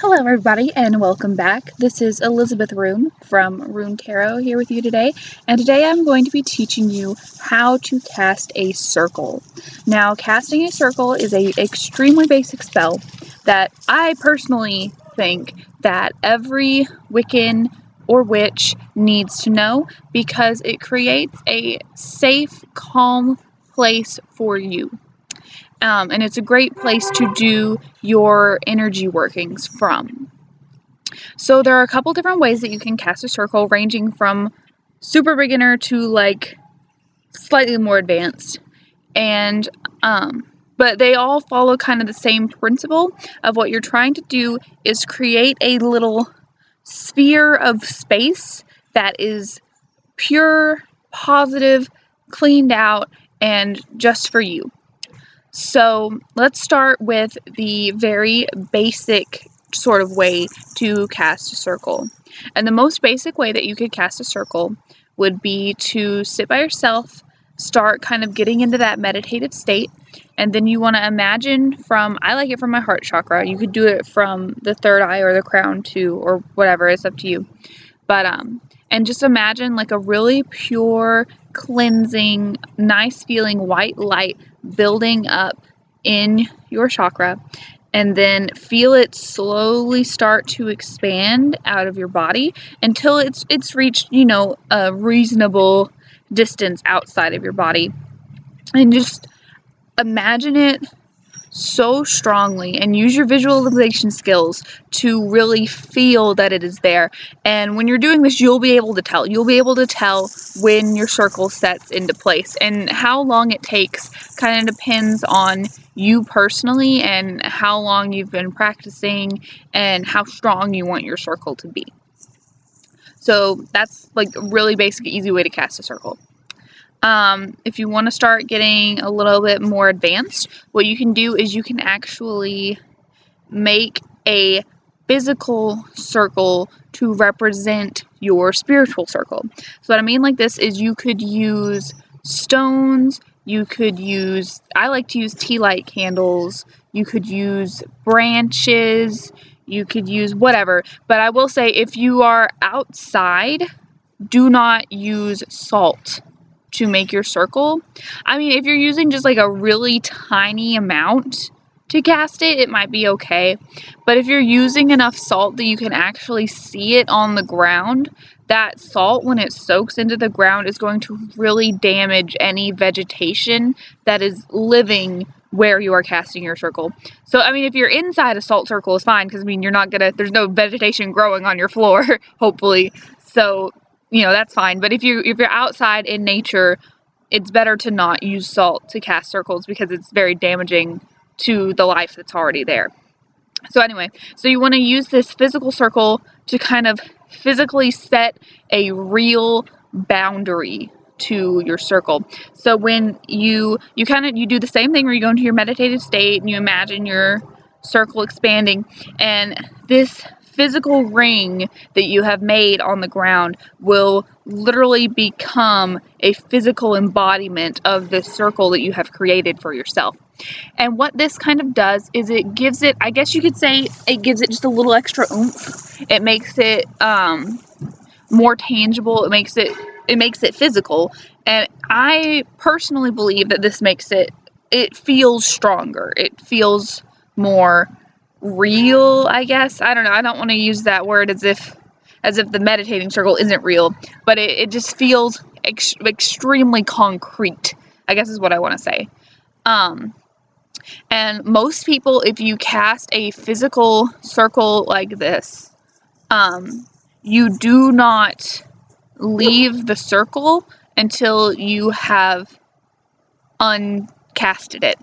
Hello everybody and welcome back. This is Elizabeth Room from Rune Tarot here with you today, and today I'm going to be teaching you how to cast a circle. Now, casting a circle is a extremely basic spell that I personally think that every Wiccan or witch needs to know because it creates a safe, calm place for you. And it's a great place to do your energy workings from. So there are a couple different ways that you can cast a circle, ranging from super beginner to like slightly more advanced. And but they all follow kind of the same principle of what you're trying to do is create a little sphere of space that is pure, positive, cleaned out, and just for you. So let's start with the very basic sort of way to cast a circle. And the most basic way that you could cast a circle would be to sit by yourself, start kind of getting into that meditative state, and then you want to imagine I like it from my heart chakra. You could do it from the third eye or the crown too, or whatever, it's up to you. But and just imagine like a really pure, cleansing, nice feeling white light building up in your chakra, and then feel it slowly start to expand out of your body until it's reached, a reasonable distance outside of your body. And just imagine it so strongly and use your visualization skills to really feel that it is there. And when you're doing this, you'll be able to tell. You'll be able to tell when your circle sets into place, and how long it takes kind of depends on you personally and how long you've been practicing and how strong you want your circle to be. So that's like a really basic, easy way to cast a circle. If you want to start getting a little bit more advanced, what you can do is you can actually make a physical circle to represent your spiritual circle. So what I mean like this is you could use stones, I like to use tea light candles, you could use branches, you could use whatever. But I will say, if you are outside, do not use salt to make your circle. I mean, if you're using just like a really tiny amount to cast it, it might be okay. But if you're using enough salt that you can actually see it on the ground, that salt, when it soaks into the ground, is going to really damage any vegetation that is living where you are casting your circle. So, I mean, if you're inside a salt circle, it's fine, because, I mean, there's no vegetation growing on your floor, hopefully. So, that's fine. But if you're outside in nature, it's better to not use salt to cast circles because it's very damaging to the life that's already there. So anyway, so you want to use this physical circle to kind of physically set a real boundary to your circle. So when you do the same thing where you go into your meditative state and you imagine your circle expanding, and this physical ring that you have made on the ground will literally become a physical embodiment of the circle that you have created for yourself. And what this kind of does is it gives it, I guess you could say, it gives it just a little extra oomph. It makes it more tangible. It makes it physical. And I personally believe that this makes it feels stronger. It feels more real, I guess. I don't know. I don't want to use that word as if the meditating circle isn't real, but it just feels extremely concrete, I guess is what I want to say. And most people, if you cast a physical circle like this, you do not leave the circle until you have uncasted it.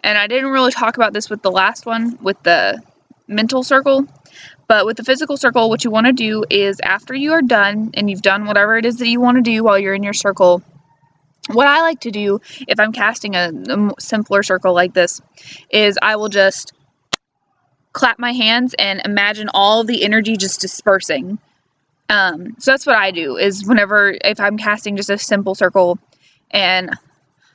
And I didn't really talk about this with the last one, with the mental circle, but with the physical circle, what you want to do is, after you are done and you've done whatever it is that you want to do while you're in your circle, what I like to do if I'm casting a simpler circle like this is I will just clap my hands and imagine all the energy just dispersing. So that's what I do, is if I'm casting just a simple circle and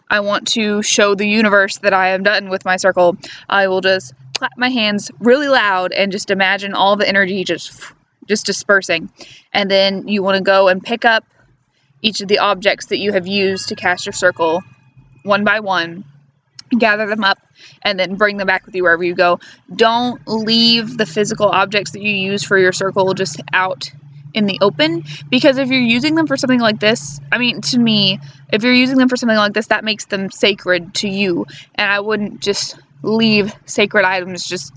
I want to show the universe that I am done with my circle, I will just clap my hands really loud and just imagine all the energy just dispersing. And then you want to go and pick up each of the objects that you have used to cast your circle one by one, gather them up, and then bring them back with you wherever you go. Don't leave the physical objects that you use for your circle just out in the open, because if you're using them for something like this, I mean, to me, if you're using them for something like this, that makes them sacred to you, and I wouldn't just leave sacred items just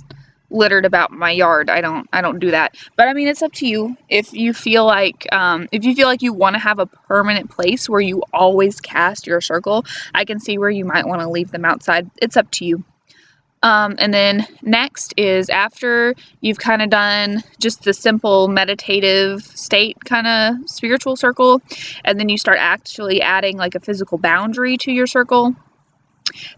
littered about my yard. I don't do that. But I mean, it's up to you. If you feel like you want to have a permanent place where you always cast your circle, I can see where you might want to leave them outside. It's up to you. And then next is, after you've kind of done just the simple meditative state kind of spiritual circle, and then you start actually adding like a physical boundary to your circle,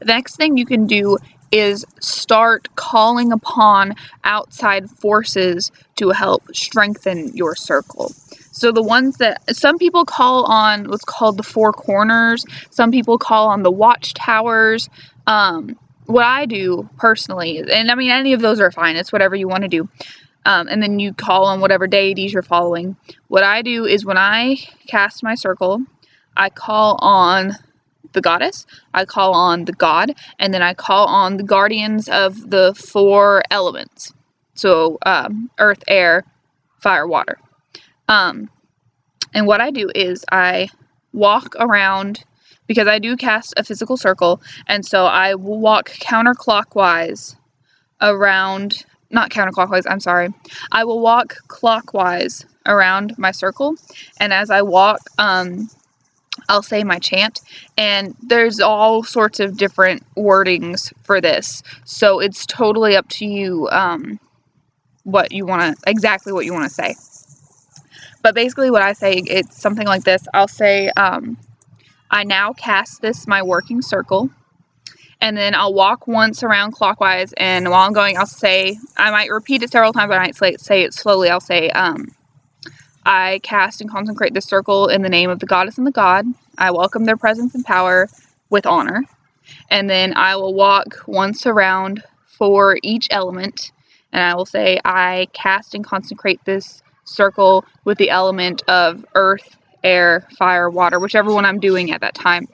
the next thing you can do is start calling upon outside forces to help strengthen your circle. So the ones that some people call on what's called the four corners, some people call on the watchtowers. What I do personally, and I mean, any of those are fine, it's whatever you want to do. And then you call on whatever deities you're following. What I do is, when I cast my circle, I call on the goddess, I call on the god, and then I call on the guardians of the four elements. So, earth, air, fire, water. And what I do is I walk around, because I do cast a physical circle, and so I will walk counterclockwise around, not counterclockwise, I'm sorry. I will walk clockwise around my circle, and as I walk, I'll say my chant, and there's all sorts of different wordings for this, so it's totally up to you exactly what you want to say. But basically what I say, it's something like this. I'll say, I now cast this, my working circle, and then I'll walk once around clockwise, and while I'm going, I'll say, I might repeat it several times, I might say it slowly. I'll say, I cast and consecrate this circle in the name of the goddess and the god. I welcome their presence and power with honor. And then I will walk once around for each element, and I will say, I cast and consecrate this circle with the element of earth, air, fire, water, whichever one I'm doing at that time.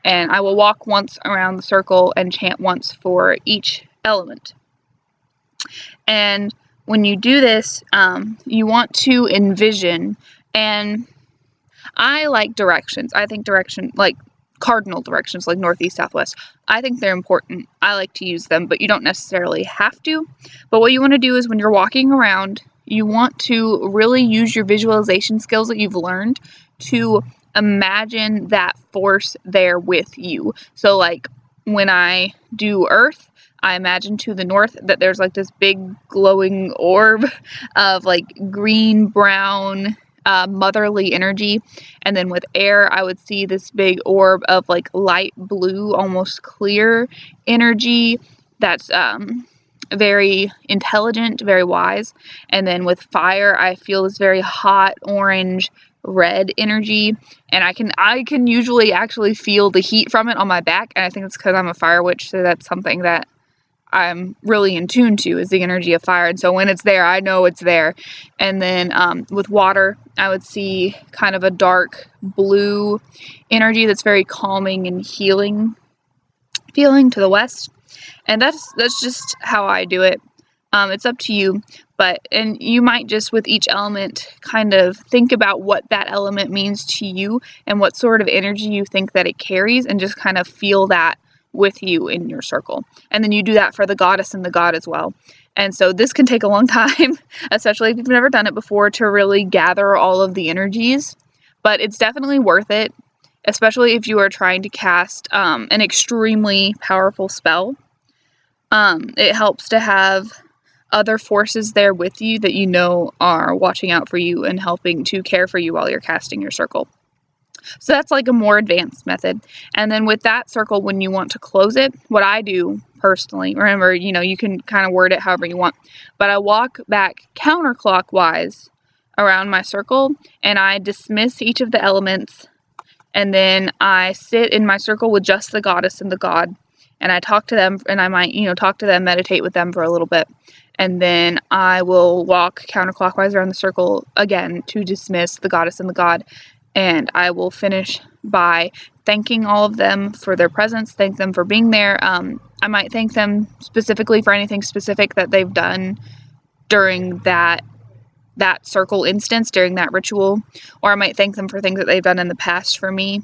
And I will walk once around the circle and chant once for each element. And when you do this, you want to envision, and I like directions. I think like cardinal directions, like northeast, southwest. I think they're important. I like to use them, but you don't necessarily have to. But what you want to do is, when you're walking around, you want to really use your visualization skills that you've learned to imagine that force there with you. So like when I do earth, I imagine to the north that there's like this big glowing orb of like green, brown, motherly energy. And then with air, I would see this big orb of like light blue, almost clear energy that's very intelligent, very wise. And then with fire, I feel this very hot orange red energy, and I can usually actually feel the heat from it on my back, and I think it's because I'm a fire witch, so that's something that I'm really in tune to, is the energy of fire. And so when it's there, I know it's there. And then with water, I would see kind of a dark blue energy that's very calming and healing feeling to the west. And that's just how I do it. It's up to you, and you might just, with each element, kind of think about what that element means to you and what sort of energy you think that it carries, and just kind of feel that with you in your circle. And then you do that for the goddess and the god as well. And so this can take a long time, especially if you've never done it before, to really gather all of the energies, but it's definitely worth it, especially if you are trying to cast an extremely powerful spell. It helps to have other forces there with you that you know are watching out for you and helping to care for you while you're casting your circle. So that's like a more advanced method. And then with that circle, when you want to close it, what I do personally, remember, you can kind of word it however you want, but I walk back counterclockwise around my circle, and I dismiss each of the elements, and then I sit in my circle with just the goddess and the god. and I talk to them, and I might, talk to them, meditate with them for a little bit, and then I will walk counterclockwise around the circle again to dismiss the goddess and the god, and I will finish by thanking all of them for their presence, thank them for being there. I might thank them specifically for anything specific that they've done during that circle instance, during that ritual, or I might thank them for things that they've done in the past for me.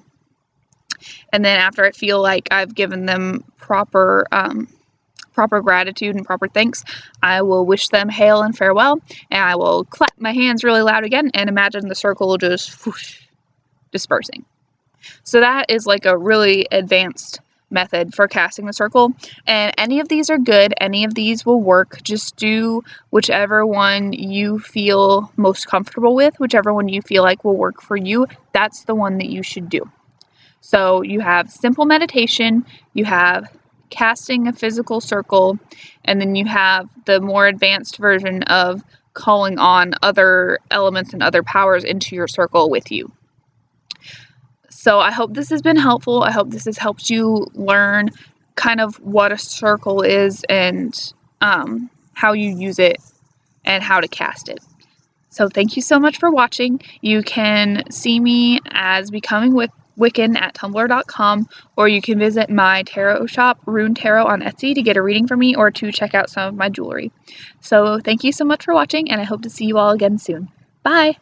And then after I feel like I've given them proper gratitude and proper thanks, I will wish them hail and farewell, and I will clap my hands really loud again and imagine the circle just whoosh, dispersing. So that is like a really advanced method for casting the circle, and any of these are good, any of these will work. Just do whichever one you feel most comfortable with, whichever one you feel like will work for you. That's the one that you should do. So you have simple meditation, you have casting a physical circle, and then you have the more advanced version of calling on other elements and other powers into your circle with you. So I hope this has been helpful. I hope this has helped you learn kind of what a circle is, and how you use it and how to cast it. So thank you so much for watching. You can see me as Becoming Wiccan at tumblr.com, or you can visit my tarot shop, Rune Tarot, on Etsy to get a reading from me or to check out some of my jewelry. So thank you so much for watching, and I hope to see you all again soon. Bye!